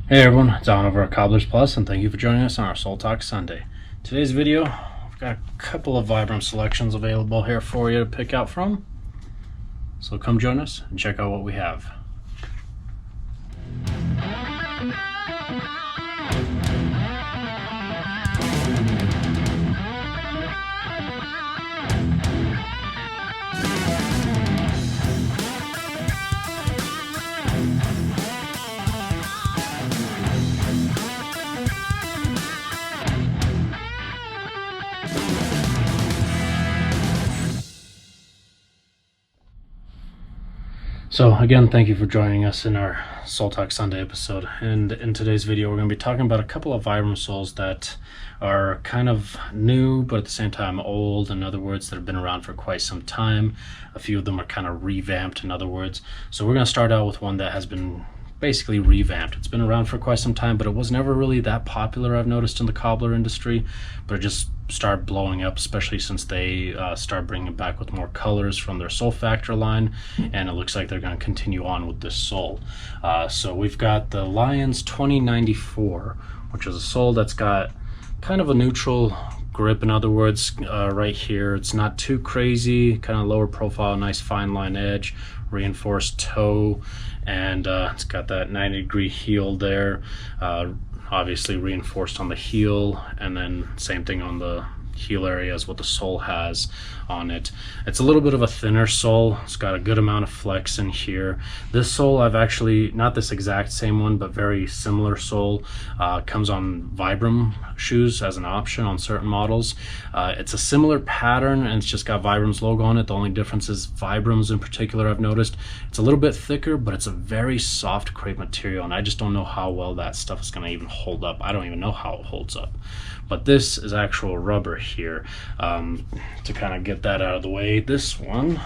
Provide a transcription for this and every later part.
Hey everyone, it's Anwar at Cobblers Plus, and thank you for joining us on our Soul Talk Sunday. Today's video, we've got a couple of Vibram selections available here for you to pick out from. So come join us and check out what we have. So again, thank you for joining us in our Soul Talk Sunday episode. And in today's video, we're going to be talking about a couple of Vibram soles that are kind of new, but at the same time old. In other words, that have been around for quite some time. A few of them are kind of revamped, in other words. So we're going to start out with one that has been basically revamped. It's been around for quite some time, but it was never really that popular, I've noticed, in the cobbler industry. But it just started blowing up, especially since they start bringing it back with more colors from their Sole Factor line, and it looks like they're going to continue on with this sole. So we've got the Lienz 2094, which is a sole that's got kind of a neutral grip. In other words, right here, it's not too crazy, kind of lower profile, nice fine line edge, reinforced toe, and it's got that 90-degree heel there, obviously reinforced on the heel, and then same thing on the heel area as what the sole has on it. It's a little bit of a thinner sole. It's got a good amount of flex in here. This sole, I've actually, not this exact same one, but very similar sole, comes on Vibram shoes as an option on certain models. It's a similar pattern, and it's just got Vibram's logo on it. The only difference is Vibram's in particular, I've noticed, it's a little bit thicker, but it's a very soft crepe material, and I just don't know how well that stuff is going to even hold up. I don't even know how it holds up. But this is actual rubber here. To kind of get that out of the way, this one,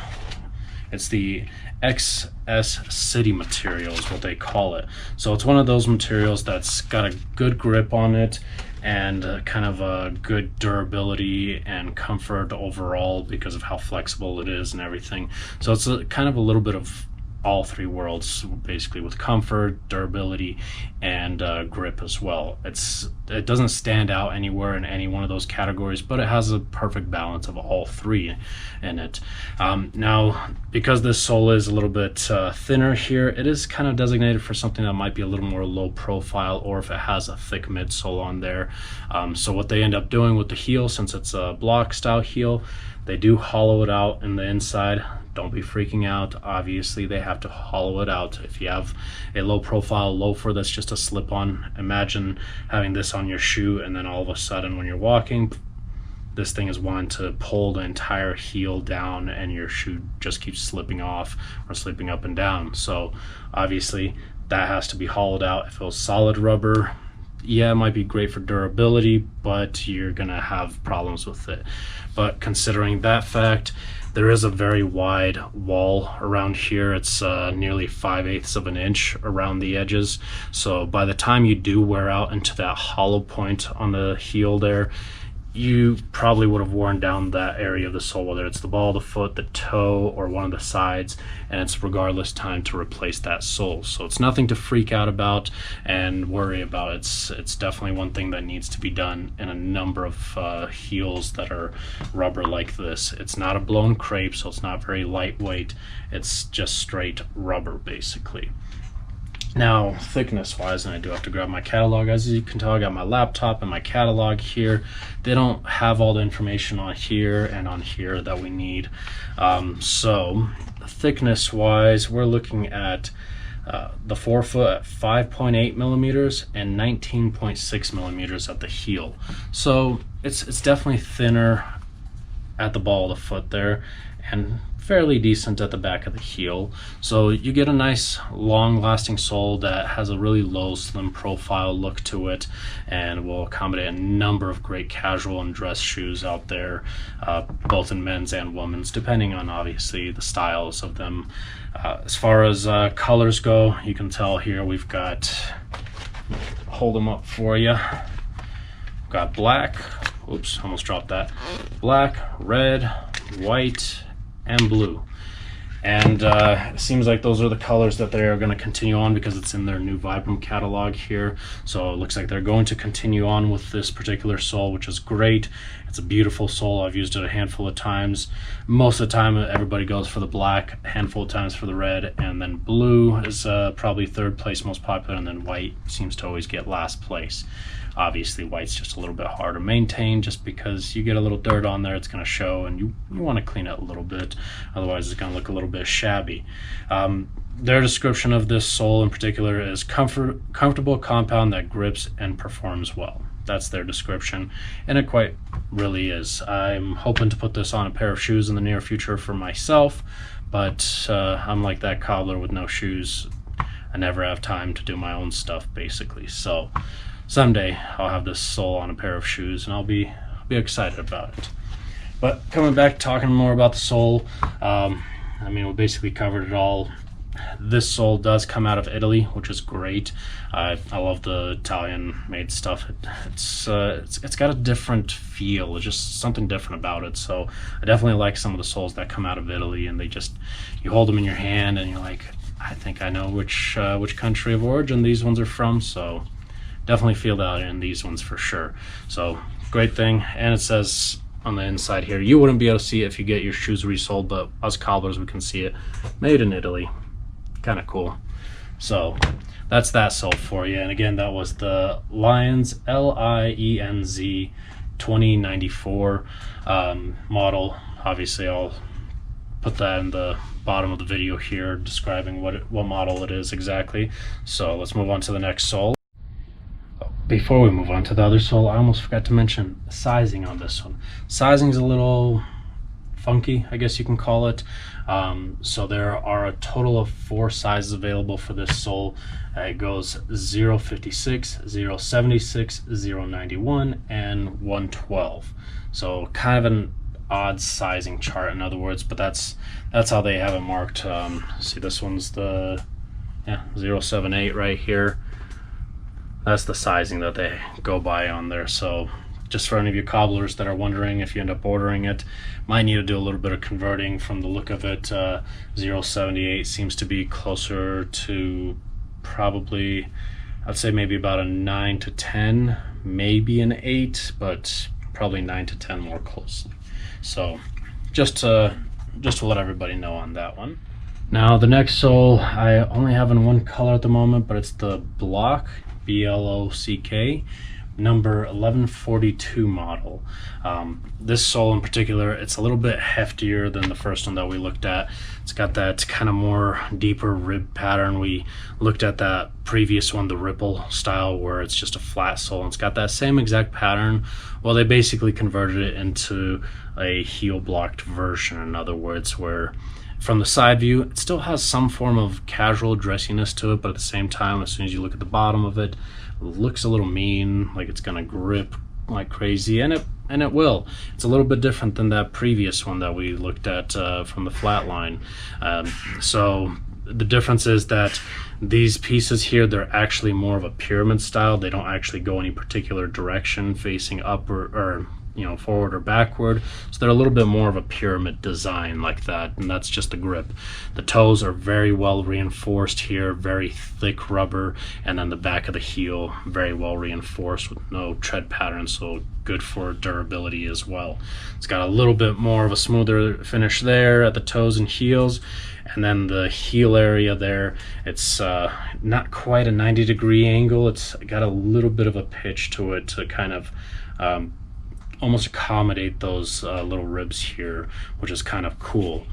it's the XS City material is what they call it. So it's one of those materials that's got a good grip on it and kind of a good durability and comfort overall because of how flexible it is and everything. So it's kind of a little bit of all three worlds, basically, with comfort, durability, and grip as well. It doesn't stand out anywhere in any one of those categories, but it has a perfect balance of all three in it. Now, because this sole is a little bit thinner here, it is kind of designated for something that might be a little more low profile, or if it has a thick midsole on there. So what they end up doing with the heel, since it's a block style heel, they do hollow it out in the inside. Don't be freaking out. Obviously, they have to hollow it out. If you have a low profile loafer that's just a slip on, imagine having this on your shoe and then all of a sudden when you're walking, this thing is wanting to pull the entire heel down and your shoe just keeps slipping off or slipping up and down. So obviously that has to be hollowed out. If it was solid rubber, yeah, it might be great for durability, but you're gonna have problems with it. But considering that fact, there is a very wide wall around here. It's nearly 5/8 of an inch around the edges. So by the time you do wear out into that hollow point on the heel there, you probably would have worn down that area of the sole, whether it's the ball of the foot, the toe, or one of the sides, and it's regardless time to replace that sole. So it's nothing to freak out about and worry about. It's definitely one thing that needs to be done in a number of heels that are rubber like this. It's not a blown crepe, so it's not very lightweight. It's just straight rubber, basically. Now, thickness wise, and I do have to grab my catalog. As you can tell, I got my laptop and my catalog here. They don't have all the information on here and on here that we need. So thickness wise, we're looking at the forefoot at 5.8 millimeters and 19.6 millimeters at the heel. So it's definitely thinner at the ball of the foot there and fairly decent at the back of the heel. So you get a nice long lasting sole that has a really low slim profile look to it and will accommodate a number of great casual and dress shoes out there, both in men's and women's, depending on obviously the styles of them. As far as colors go, you can tell here we've got, hold them up for you, we've got black, oops, almost dropped that, black, red, white, and blue. And it seems like those are the colors that they're going to continue on because it's in their new Vibram catalog here. So it looks like they're going to continue on with this particular sole, which is great. It's a beautiful sole. I've used it a handful of times. Most of the time everybody goes for the black, a handful of times for the red, and then blue is probably third place most popular, and then white seems to always get last place. Obviously white's just a little bit hard to maintain just because you get a little dirt on there, it's going to show, and you want to clean it a little bit, otherwise it's going to look a little bit shabby. Their description of this sole in particular is comfortable compound that grips and performs well. That's their description, and it quite really is. I'm hoping to put this on a pair of shoes in the near future for myself, but I'm like that cobbler with no shoes. I never have time to do my own stuff, basically. So someday I'll have this sole on a pair of shoes, and I'll be excited about it. But coming back, talking more about the sole, I mean, we basically covered it all. This sole does come out of Italy, which is great. I love the Italian made stuff. It's got a different feel. It's just something different about it. So I definitely like some of the soles that come out of Italy, and you hold them in your hand and you're like, I think I know which country of origin these ones are from. So definitely feel that in these ones for sure. So great thing. And it says on the inside here, you wouldn't be able to see it if you get your shoes resoled, but us cobblers, we can see it. Made in Italy. Kind of cool. So that's that sole for you. And again, that was the Lienz, Lienz 2094 model. Obviously I'll put that in the bottom of the video here describing what model it is exactly. So let's move on to the next sole. Before we move on to the other sole, I almost forgot to mention sizing on this one. Sizing is a little funky, I guess you can call it. So there are a total of 4 sizes available for this sole. It goes 056, 076, 091, and 112. So kind of an odd sizing chart, in other words, but that's how they have it marked. See, this one's the 078 right here. That's the sizing that they go by on there. So just for any of you cobblers that are wondering if you end up ordering it, might need to do a little bit of converting. From the look of it, 078 seems to be closer to probably, I'd say maybe about a 9 to 10, maybe an 8, but probably 9 to 10 more closely. So just to let everybody know on that one. Now the next sole I only have in one color at the moment, but it's the Block, BLOCK, number 1142 model. This sole in particular, it's a little bit heftier than the first one that we looked at. It's got that kind of more deeper rib pattern. We looked at that previous one, the ripple style, where it's just a flat sole, and it's got that same exact pattern. Well, they basically converted it into a heel blocked version, in other words, where from the side view it still has some form of casual dressiness to it, but at the same time, as soon as you look at the bottom of it, it looks a little mean, like it's gonna grip like crazy, and it will. It's a little bit different than that previous one that we looked at from the flat line. So the difference is that these pieces here, they're actually more of a pyramid style. They don't actually go any particular direction facing up or forward or backward, so they're a little bit more of a pyramid design like that, and that's just the grip. The toes are very well reinforced here, very thick rubber, and then the back of the heel very well reinforced with no tread pattern, so good for durability as well. It's got a little bit more of a smoother finish there at the toes and heels, and then the heel area there, it's not quite a 90-degree angle. It's got a little bit of a pitch to it to kind of almost accommodate those little ribs here, which is kind of cool.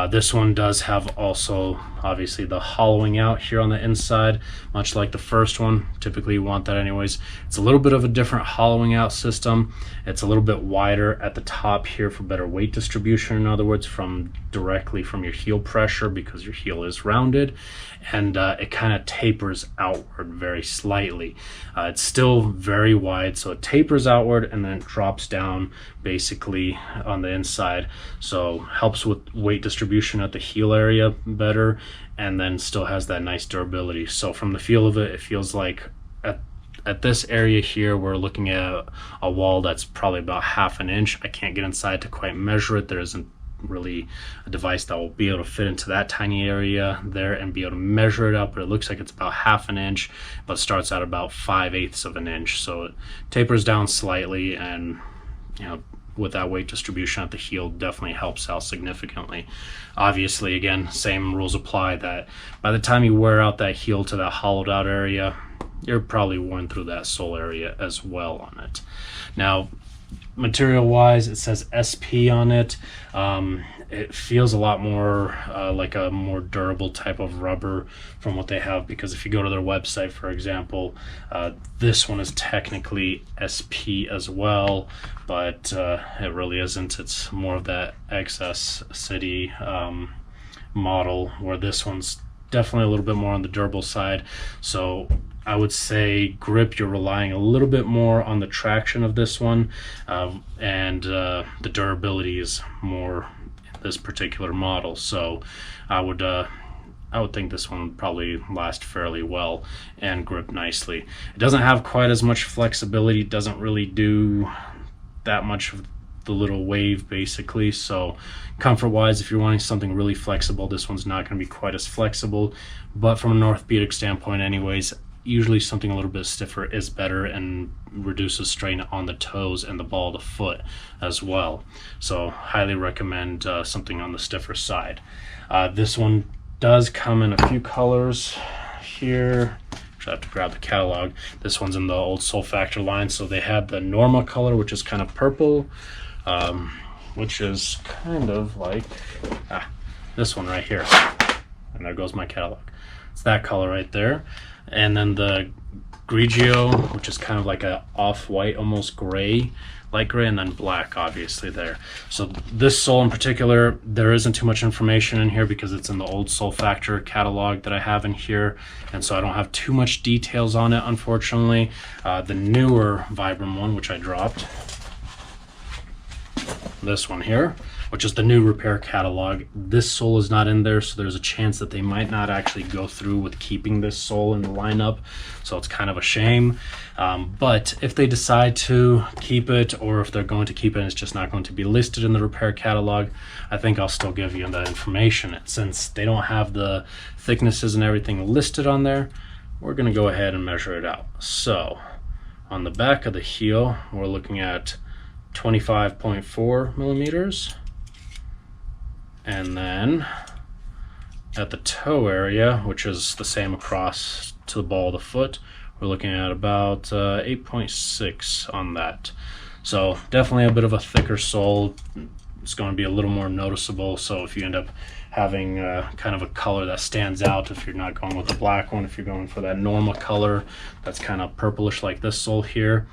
This one does have also obviously the hollowing out here on the inside, much like the first one. Typically you want that anyways. It's a little bit of a different hollowing out system. It's a little bit wider at the top here for better weight distribution, in other words, directly from your heel pressure, because your heel is rounded, and it kind of tapers outward very slightly. It's still very wide, so it tapers outward and then it drops down basically on the inside, so helps with weight distribution at the heel area better, and then still has that nice durability. So from the feel of it, it feels like at this area here, we're looking at a wall that's probably about 1/2 inch. I can't get inside to quite measure it. There isn't really a device that will be able to fit into that tiny area there and be able to measure it up, but it looks like it's about 1/2 inch, but starts at about 5/8 of an inch. So it tapers down slightly, and you know, with that weight distribution at the heel definitely helps out significantly. Obviously, again, same rules apply, that by the time you wear out that heel to that hollowed out area, you're probably worn through that sole area as well on it. Now, material wise, it says SP on it. It feels a lot more like a more durable type of rubber from what they have, because if you go to their website, for example, this one is technically SP as well, but it really isn't. It's more of that XS City model, where this one's definitely a little bit more on the durable side. So I would say grip, you're relying a little bit more on the traction of this one, and the durability is more in this particular model. So I would think this one would probably last fairly well and grip nicely. It doesn't have quite as much flexibility, doesn't really do that much of the little wave basically. So comfort wise, if you're wanting something really flexible, this one's not going to be quite as flexible. But from an orthopedic standpoint anyways, usually something a little bit stiffer is better and reduces strain on the toes and the ball of the foot as well. So highly recommend something on the stiffer side. This one does come in a few colors here. I have to grab the catalog. This one's in the old Sole Factor line, so they had the Norma color, which is kind of purple, which is kind of like this one right here. And there goes my catalog. It's that color right there. And then the Grigio, which is kind of like a off-white, almost gray, light gray, and then black obviously there. So this sole in particular, there isn't too much information in here because it's in the old Sole Factor catalog that I have in here, and so I don't have too much details on it, unfortunately. The newer Vibram one, which I dropped, this one here, which is the new repair catalog, this sole is not in there, so there's a chance that they might not actually go through with keeping this sole in the lineup, so it's kind of a shame. But if they decide to keep it, or if they're going to keep it and it's just not going to be listed in the repair catalog, I think I'll still give you that information. Since they don't have the thicknesses and everything listed on there, we're going to go ahead and measure it out. So on the back of the heel, we're looking at 25.4 millimeters. And then at the toe area, which is the same across to the ball of the foot, we're looking at about 8.6 on that. So definitely a bit of a thicker sole. It's going to be a little more noticeable. So if you end up having kind of a color that stands out, if you're not going with the black one, if you're going for that Norma color that's kind of purplish like this sole here,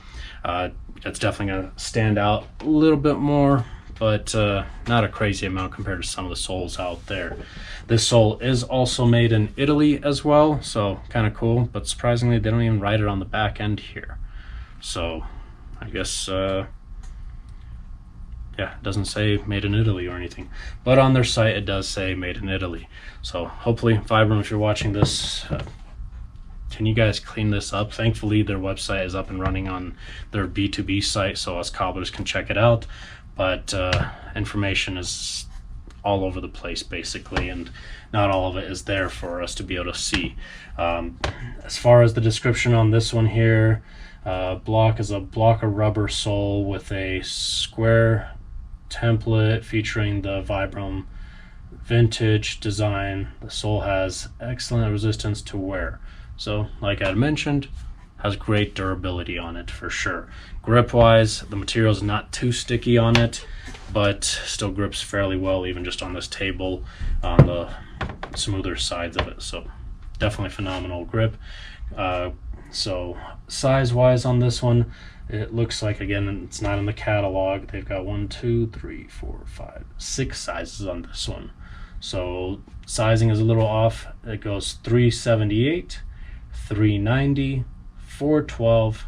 it's definitely going to stand out a little bit more, but not a crazy amount compared to some of the soles out there. This sole is also made in Italy as well, so kind of cool, but surprisingly they don't even write it on the back end here. So I guess yeah, it doesn't say made in Italy or anything, but on their site it does say made in Italy. So hopefully, Vibram, if you're watching this, can you guys clean this up? Thankfully their website is up and running on their B2B site, so us cobblers can check it out. But information is all over the place basically, and not all of it is there for us to be able to see. As far as the description on this one here, block is a block of rubber sole with a square template featuring the Vibram vintage design. The sole has excellent resistance to wear. So like I had mentioned, has great durability on it for sure. Grip wise, the material is not too sticky on it, but still grips fairly well even just on this table on the smoother sides of it. So definitely phenomenal grip. So size wise on this one, it looks like, again, it's not in the catalog, they've got 1, 2, 3, 4, 5, 6 sizes on this one. So sizing is a little off. It goes 378, 390, 412,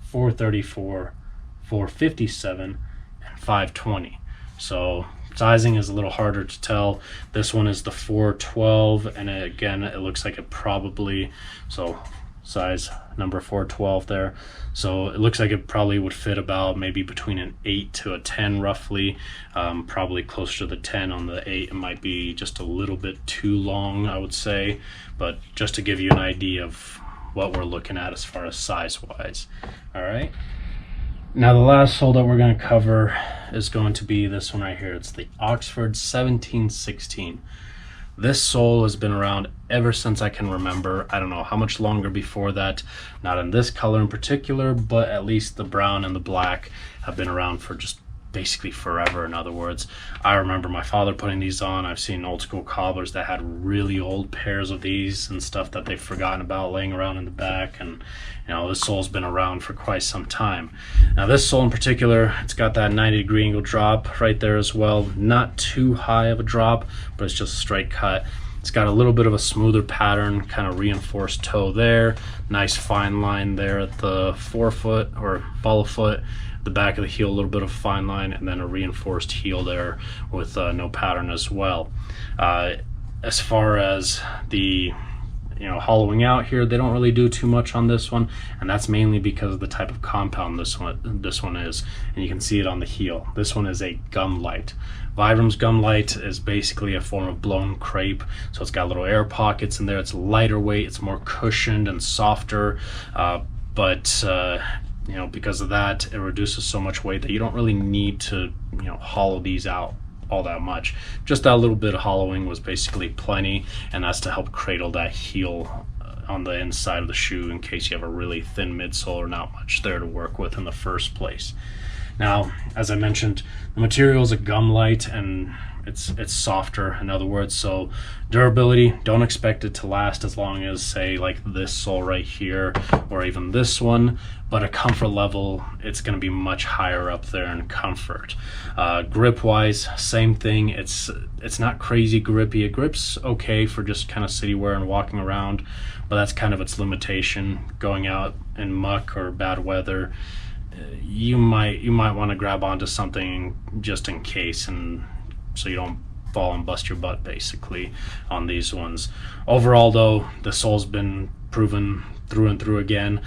434, 457, and 520. So sizing is a little harder to tell. This one is the 412, and again, it looks like it probably, so size, number 412 there. So it looks like it probably would fit about maybe between an 8 to a 10 roughly, probably closer to the 10. On the 8 it might be just a little bit too long, I would say, but just to give you an idea of what we're looking at as far as size wise. All right, now the last sole that we're going to cover is going to be this one right here. It's the Oxford 1716. This sole has been around ever since I can remember. I don't know how much longer before that, not in this color in particular, but at least the brown and the black have been around for just basically forever. In other words, I remember my father putting these on. I've seen old school cobblers that had really old pairs of these and stuff that they've forgotten about laying around in the back, and you know, this sole's been around for quite some time. Now this sole in particular, it's got that 90-degree angle drop right there as well. Not too high of a drop, but it's just a straight cut. It's got a little bit of a smoother pattern, kind of reinforced toe there, nice fine line there at the forefoot or ball of foot, the back of the heel, a little bit of fine line, and then a reinforced heel there with no pattern as well. As far as the hollowing out here, they don't really do too much on this one, and that's mainly because of the type of compound this one is, and you can see it on the heel. This one is a gum light. Vibram's gum light is basically a form of blown crepe, so it's got little air pockets in there. It's lighter weight, it's more cushioned and softer, but because of that, it reduces so much weight that you don't really need to hollow these out all that much. Just that little bit of hollowing was basically plenty, and that's to help cradle that heel on the inside of the shoe in case you have a really thin midsole or not much there to work with in the first place. Now, as I mentioned, the material is a gum light, and it's softer, in other words, so durability, don't expect it to last as long as, say, like this sole right here or even this one, but a comfort level, it's going to be much higher up there in comfort. Grip wise, same thing. It's not crazy grippy. It grips okay for just kind of city wear and walking around, but that's kind of its limitation. Going out in muck or bad weather, you might want to grab onto something just in case, and so you don't fall and bust your butt basically on these ones. Overall though, the sole's been proven through and through again.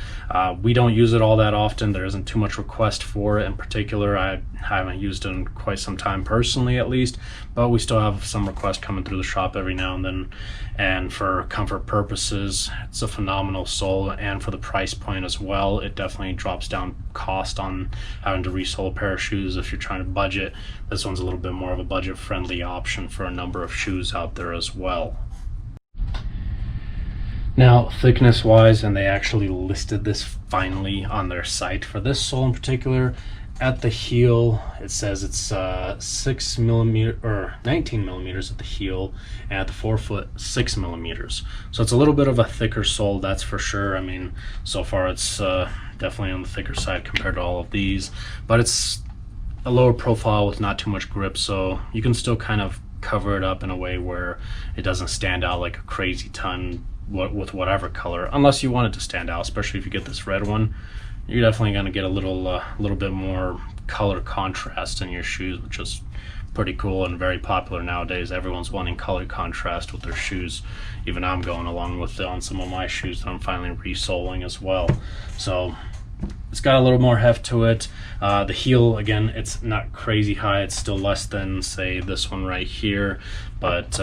We don't use it all that often. There isn't too much request for it in particular. I haven't used it in quite some time personally, at least, but we still have some requests coming through the shop every now and then, and for comfort purposes, it's a phenomenal sole, and for the price point as well, it definitely drops down cost on having to resole a pair of shoes. If you're trying to budget, this one's a little bit more of a budget friendly option for a number of shoes out there as well. Now, thickness wise, and they actually listed this finally on their site for this sole in particular, at the heel it says it's 6 millimeter or 19 millimeters at the heel, and at the forefoot 6 millimeters. So it's a little bit of a thicker sole, that's for sure. I mean, so far it's definitely on the thicker side compared to all of these, but it's a lower profile with not too much grip, so you can still kind of cover it up in a way where it doesn't stand out like a crazy ton with whatever color, unless you want it to stand out. Especially if you get this red one, you're definitely going to get a little bit more color contrast in your shoes, which is pretty cool and very popular nowadays. Everyone's wanting color contrast with their shoes. Even I'm going along with it on some of my shoes that I'm finally resoling as well. So it's got a little more heft to it. The heel, again, it's not crazy high. It's still less than, say, this one right here, but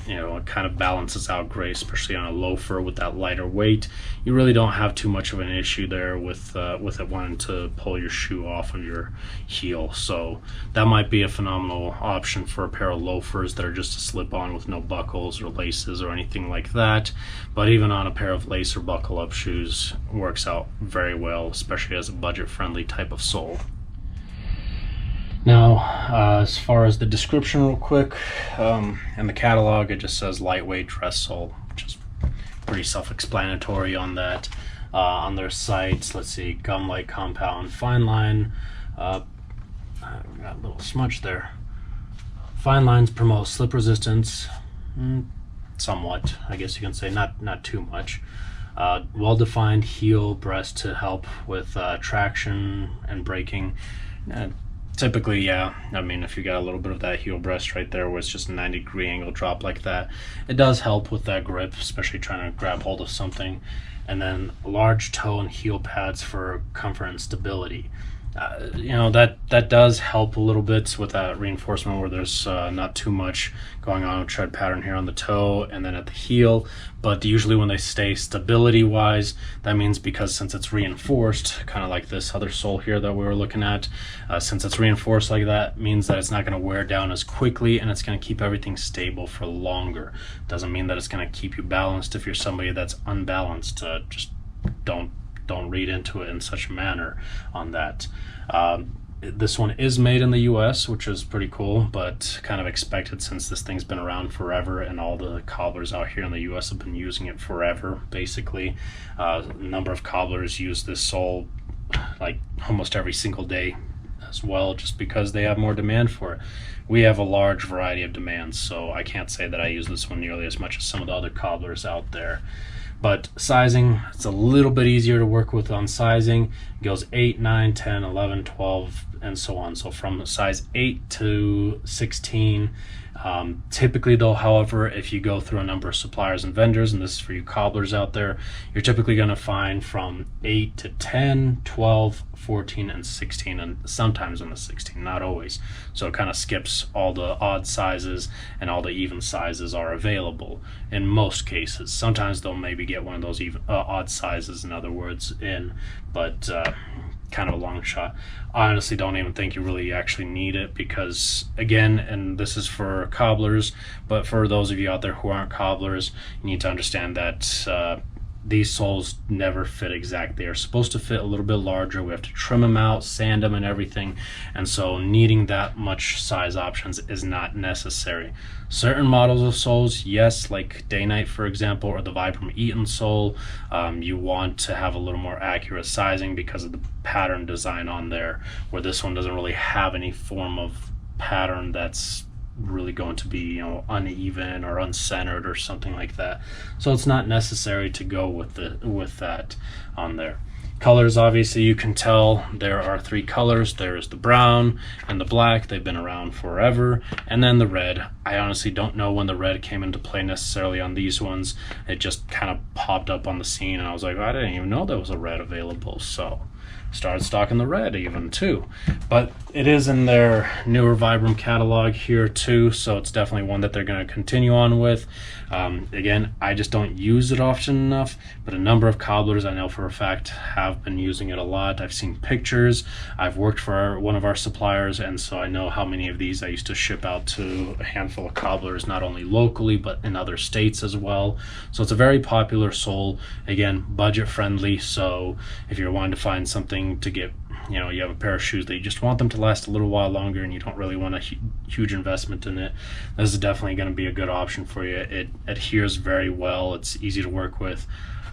it kind of balances out great, especially on a loafer with that lighter weight. You really don't have too much of an issue there with it wanting to pull your shoe off of your heel. So that might be a phenomenal option for a pair of loafers that are just a slip-on with no buckles or laces or anything like that. But even on a pair of lace or buckle-up shoes, works out very well, especially as a budget-friendly type of sole. Now, as far as the description real quick, in the catalog it just says lightweight dress sole, which is pretty self-explanatory on that. On their sites, let's see, gum light compound, fine line, we got a little smudge there. Fine lines promote slip resistance, somewhat, I guess you can say, not too much. Well-defined heel breast to help with traction and braking. Typically, yeah. I mean, if you got a little bit of that heel rest right there where it's just a 90-degree angle drop like that, it does help with that grip, especially trying to grab hold of something. And then large toe and heel pads for comfort and stability. That does help a little bit with that reinforcement where there's not too much going on with tread pattern here on the toe and then at the heel. But usually when they stay stability wise, that means because since it's reinforced, kind of like this other sole here that we were looking at, since it's reinforced like that, means that it's not going to wear down as quickly and it's going to keep everything stable for longer. Doesn't mean that it's going to keep you balanced. If you're somebody that's unbalanced, just don't read into it in such a manner on that. This one is made in the US, which is pretty cool, but kind of expected since this thing's been around forever and all the cobblers out here in the US have been using it forever, basically. A number of cobblers use this sole like almost every single day as well, just because they have more demand for it. We have a large variety of demands, so I can't say that I use this one nearly as much as some of the other cobblers out there. But sizing, it's a little bit easier to work with on sizing. It goes 8, 9, 10, 11, 12, and so on. So from size 8 to 16. Typically though, however, if you go through a number of suppliers and vendors, and this is for you cobblers out there, you're typically going to find from 8 to 10, 12, 14, and 16, and sometimes in the 16, not always. So it kind of skips all the odd sizes and all the even sizes are available in most cases. Sometimes they'll maybe get one of those even odd sizes, in other words, in, but kind of a long shot. I honestly don't even think you really actually need it because, again, and this is for cobblers, but for those of you out there who aren't cobblers, you need to understand that these soles never fit exactly. They're supposed to fit a little bit larger. We have to trim them out, sand them and everything, and so needing that much size options is not necessary. Certain models of soles, yes, like Day Night for example, or the Vibram Eaton sole, you want to have a little more accurate sizing because of the pattern design on there, where this one doesn't really have any form of pattern that's really going to be uneven or uncentered or something like that, so it's not necessary to go with that on there. Colors, obviously you can tell there are 3 colors. There's the brown and the black, they've been around forever, and then the red. I honestly don't know when the red came into play necessarily on these ones. It just kind of popped up on the scene and I was like, I didn't even know there was a red available, so started stocking the red even too. But it is in their newer Vibram catalog here too, so it's definitely one that they're going to continue on with. Again, I just don't use it often enough, but a number of cobblers I know for a fact have been using it a lot. I've seen pictures. I've worked for one of our suppliers, and so I know how many of these I used to ship out to a handful of cobblers, not only locally but in other states as well. So it's a very popular sole. Again, budget friendly, so if you're wanting to find something to get, you have a pair of shoes that you just want them to last a little while longer and you don't really want a huge investment in it, this is definitely going to be a good option for you. It adheres very well. It's easy to work with.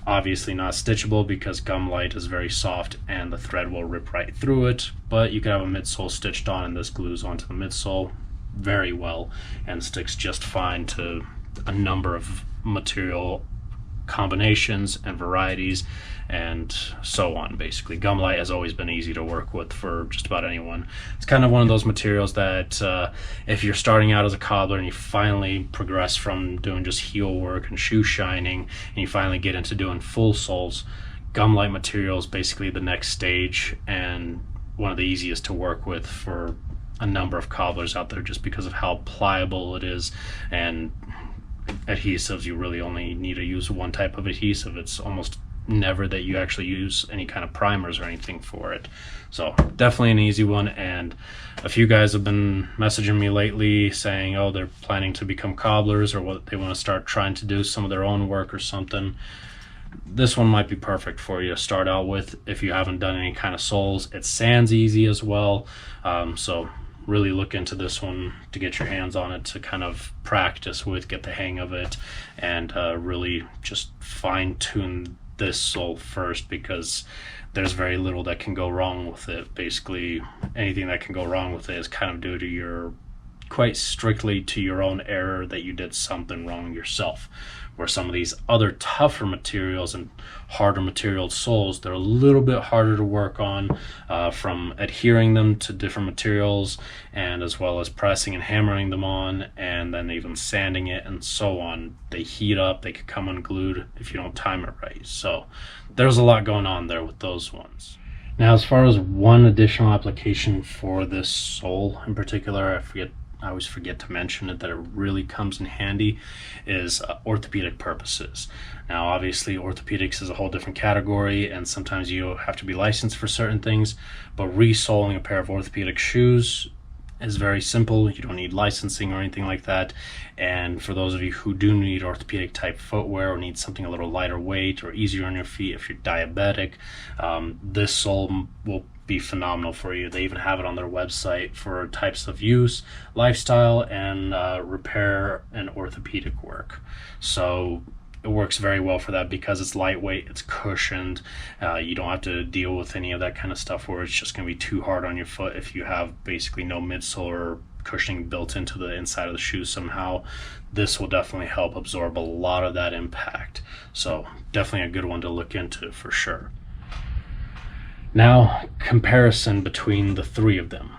Obviously not stitchable because gum light is very soft and the thread will rip right through it, but you could have a midsole stitched on and this glues onto the midsole very well and sticks just fine to a number of material combinations and varieties and so on. Basically, gum light has always been easy to work with for just about anyone. It's kind of one of those materials that if you're starting out as a cobbler and you finally progress from doing just heel work and shoe shining and you finally get into doing full soles, gum light material is basically the next stage and one of the easiest to work with for a number of cobblers out there, just because of how pliable it is. And adhesives, you really only need to use one type of adhesive. It's almost never that you actually use any kind of primers or anything for it. So definitely an easy one. And a few guys have been messaging me lately saying, oh, they're planning to become cobblers or what they want to start trying to do some of their own work or something. This one might be perfect for you to start out with if you haven't done any kind of soles. It sands easy as well, so really look into this one to get your hands on it, to kind of practice with, get the hang of it, and really just fine-tune this sole first, because there's very little that can go wrong with it. Basically anything that can go wrong with it is kind of due to your, quite strictly to your own error, that you did something wrong yourself. where some of these other tougher materials and harder material soles, they're a little bit harder to work on, from adhering them to different materials, and as well as pressing and hammering them on, and then even sanding it and so on. They heat up, they could come unglued if you don't time it right. So there's a lot going on there with those ones. Now, as far as one additional application for this sole in particular, I always forget to mention it, that it really comes in handy, is orthopedic purposes. Now, obviously, orthopedics is a whole different category, and sometimes you have to be licensed for certain things, but resoling a pair of orthopedic shoes is very simple. You don't need licensing or anything like that. And for those of you who do need orthopedic type footwear or need something a little lighter weight or easier on your feet, if you're diabetic, this sole will be phenomenal for you. They even have it on their website for types of use, lifestyle, and repair and orthopedic work. So it works very well for that because it's lightweight, it's cushioned. You don't have to deal with any of that kind of stuff where it's just going to be too hard on your foot if you have basically no midsole or cushioning built into the inside of the shoe somehow. This will definitely help absorb a lot of that impact. So definitely a good one to look into for sure. Now, comparison between the three of them.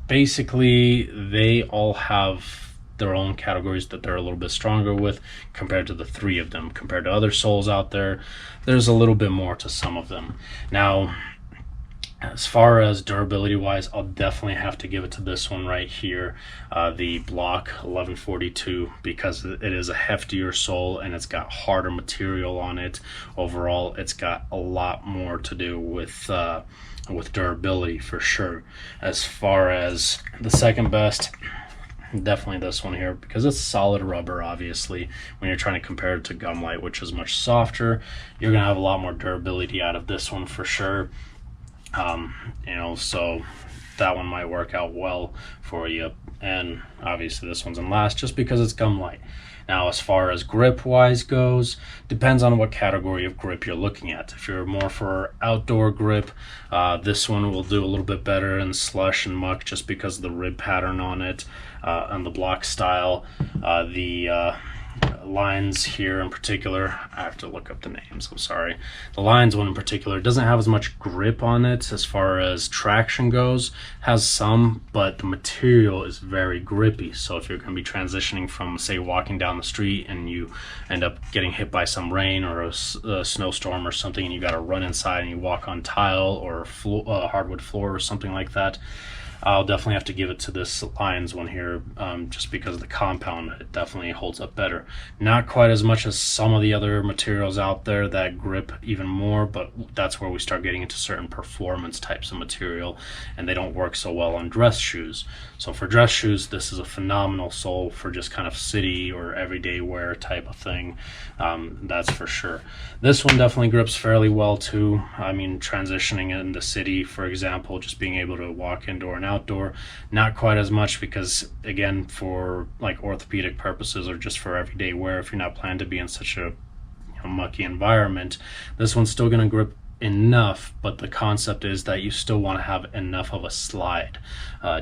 Basically, they all have their own categories that they're a little bit stronger with compared to the three of them. Compared to other soles out there, there's a little bit more to some of them. Now, as far as durability wise, I'll definitely have to give it to this one right here, the Block 1142, because it is a heftier sole and it's got harder material on it. Overall, it's got a lot more to do with durability for sure. As far as the second best, definitely this one here, because it's solid rubber. Obviously, when you're trying to compare it to Gumlite, which is much softer, you're gonna have a lot more durability out of this one for sure. So that one might work out well for you. And obviously this one's in last just because it's Gumlite. Now, as far as grip wise goes, depends on what category of grip you're looking at. If you're more for outdoor grip, this one will do a little bit better in slush and muck just because of the rib pattern on it, and the Block style. The Lions here in particular, I have to look up the names, I'm sorry. The Lions one in particular doesn't have as much grip on it as far as traction goes. Has some, but the material is very grippy. So if you're going to be transitioning from, say, walking down the street and you end up getting hit by some rain or a snowstorm or something, and you got to run inside and you walk on tile or hardwood floor or something like that, I'll definitely have to give it to this Lions one here, just because of the compound. It definitely holds up better. Not quite as much as some of the other materials out there that grip even more, but that's where we start getting into certain performance types of material, and they don't work so well on dress shoes. So for dress shoes, this is a phenomenal sole for just kind of city or everyday wear type of thing. That's for sure. This one definitely grips fairly well too. I mean, transitioning in the city, for example, just being able to walk indoor and outdoor, not quite as much, because again, for like orthopedic purposes or just for everyday wear, if you're not planning to be in such a mucky environment, this one's still going to grip enough. But the concept is that you still want to have enough of a slide,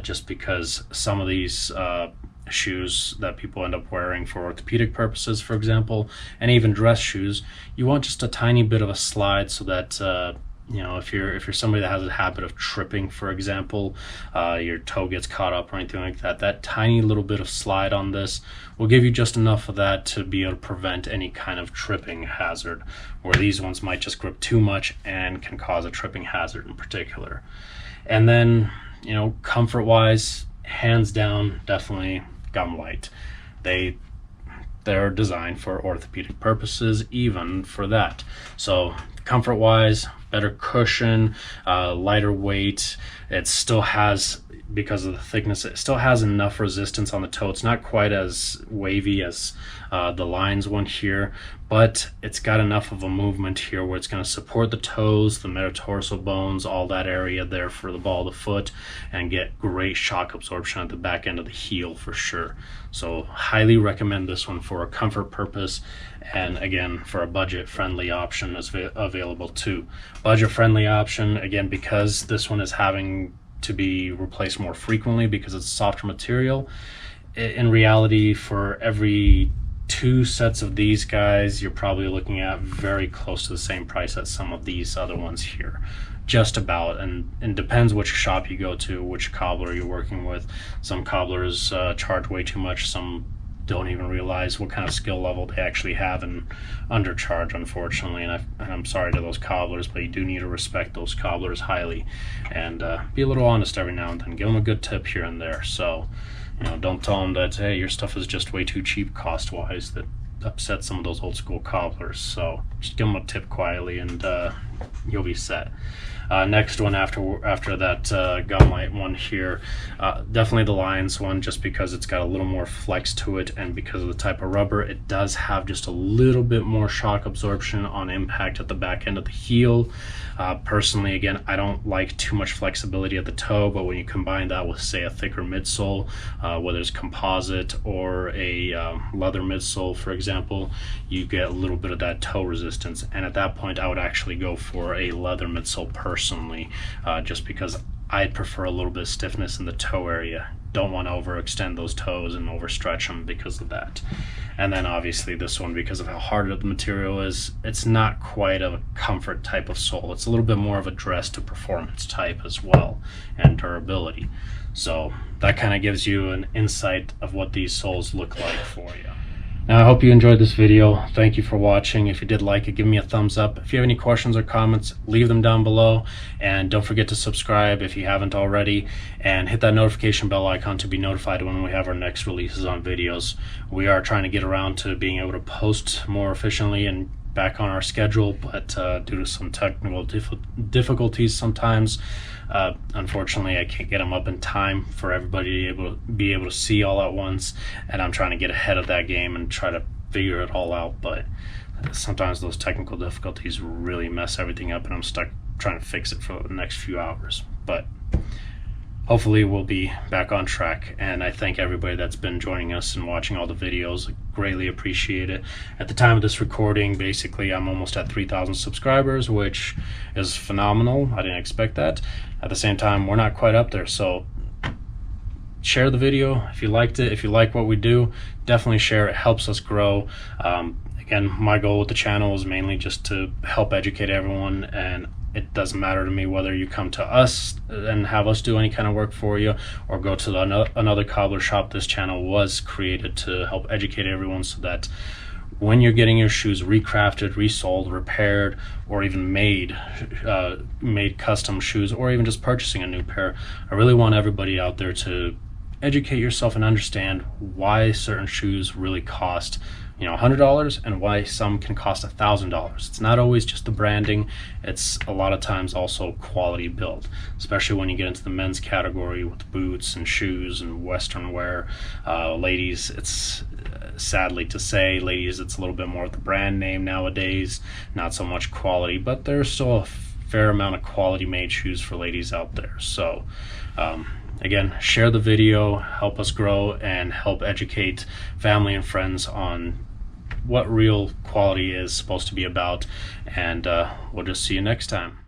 just because some of these shoes that people end up wearing for orthopedic purposes, for example, and even dress shoes, you want just a tiny bit of a slide so that if you're somebody that has a habit of tripping, for example, your toe gets caught up or anything like that, that tiny little bit of slide on this will give you just enough of that to be able to prevent any kind of tripping hazard, where these ones might just grip too much and can cause a tripping hazard in particular. And then, comfort wise, hands down, definitely Gumlite. They're designed for orthopedic purposes, even for that. So comfort wise, better cushion, lighter weight. It still has, because of the thickness, it still has enough resistance on the toe. It's not quite as wavy as the Lions one here, but it's got enough of a movement here where it's going to support the toes, the metatarsal bones, all that area there for the ball of the foot, and get great shock absorption at the back end of the heel for sure. So highly recommend this one for a comfort purpose, and again, for a budget-friendly option is available too. Budget-friendly option, again, because this one is having to be replaced more frequently because it's a softer material. In reality, for every 2 sets of these guys, you're probably looking at very close to the same price as some of these other ones here, just about. And depends which shop you go to, which cobbler you're working with. Some cobblers charge way too much, some don't even realize what kind of skill level they actually have and undercharge, unfortunately. And I'm sorry to those cobblers, but you do need to respect those cobblers highly, and be a little honest every now and then. Give them a good tip here and there. So, you know, don't tell them that, hey, your stuff is just way too cheap cost wise. That upsets some of those old school cobblers. So just give them a tip quietly, and you'll be set. Next one after that gum light one here, definitely the Lienz one, just because it's got a little more flex to it, and because of the type of rubber, it does have just a little bit more shock absorption on impact at the back end of the heel. Personally, again, I don't like too much flexibility at the toe, but when you combine that with, say, a thicker midsole, whether it's composite or a leather midsole, for example, you get a little bit of that toe resistance. And at that point, I would actually go for a leather midsole personally, just because I'd prefer a little bit of stiffness in the toe area. Don't want to overextend those toes and overstretch them because of that. And then obviously this one, because of how hard the material is, it's not quite a comfort type of sole. It's a little bit more of a dress to performance type as well, and durability. So that kind of gives you an insight of what these soles look like for you. Now, I hope you enjoyed this video. Thank you for watching. If you did like it, give me a thumbs up. If you have any questions or comments, leave them down below. And don't forget to subscribe if you haven't already, and hit that notification bell icon to be notified when we have our next releases on videos. We are trying to get around to being able to post more efficiently and back on our schedule, but due to some technical difficulties sometimes, unfortunately I can't get them up in time for everybody to be able to see all at once, and I'm trying to get ahead of that game and try to figure it all out. But sometimes those technical difficulties really mess everything up, and I'm stuck trying to fix it for the next few hours. But hopefully we'll be back on track, and I thank everybody that's been joining us and watching all the videos. I greatly appreciate it. At the time of this recording, basically I'm almost at 3,000 subscribers, which is phenomenal. I didn't expect that. At the same time, we're not quite up there, so share the video if you liked it. If you like what we do, definitely share. It helps us grow. Again, my goal with the channel is mainly just to help educate everyone, and it doesn't matter to me whether you come to us and have us do any kind of work for you, or go to another cobbler shop. This channel was created to help educate everyone, so that when you're getting your shoes recrafted, resoled, repaired, or even made custom shoes, or even just purchasing a new pair, I really want everybody out there to educate yourself and understand why certain shoes really cost, you know, $100, and why some can cost $1,000. It's not always just the branding, it's a lot of times also quality build, especially when you get into the men's category with boots and shoes and western wear. Ladies, it's sadly to say, ladies, it's a little bit more of the brand name nowadays, not so much quality, but there's still a fair amount of quality made shoes for ladies out there. So again, share the video, help us grow, and help educate family and friends on what real quality is supposed to be about. And we'll just see you next time.